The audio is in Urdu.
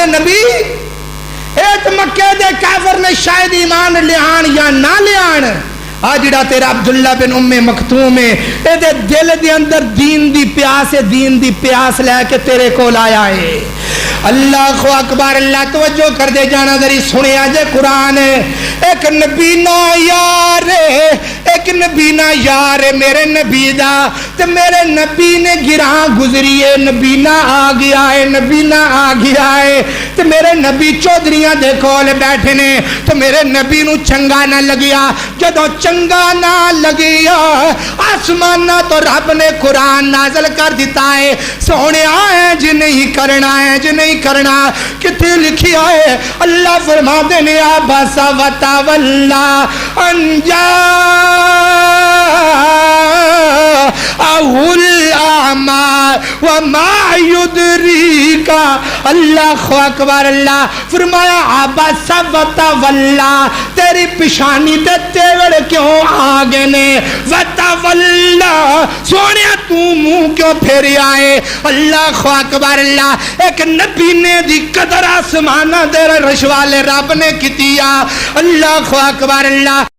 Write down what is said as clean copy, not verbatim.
نبی ایک مکے دے کافر نے شاید ایمان لے آن یا نہ لے آن، آج جڑا تیرا عبداللہ بن ام مکتوم ہے اے دے دل دے اندر دین دی پیاس لے کے تیرے کو لایا ہے۔ اللہ اکبر، اللہ توجہ کر دے جانا ذری سنیا جے قرآن ہے۔ ایک نبی نا یار میرے نبی دا تے میرے نبی نے گراں گزری ہے، نبی نہ آ گیا ہے تے میرے نبی چودھریاں دے کول بیٹھے نے تو میرے نبی نو چنگا نہ لگیا۔ جدو چنگا نہ لگیا آسمانہ تو رب نے قرآن نازل کر دیتا ہے، سونے آئے جی نہیں کرنا کتنے لکھی ہے؟ اللہ فرما دینے آباسا وتولا انجا الاعمى وما يدريك۔ اللہ اکبر، اللہ فرمایا عبس وتولا، تیری پیشانی تے تیور کیوں آگے نے؟ وتولا، سونیا تو منہ کیوں پھیری آئے؟ اللہ اکبر، اللہ ایک نبی نے دی قدر آسمانہ دے رشوالے رب نے کیتیا۔ اللہ اکبر، اللہ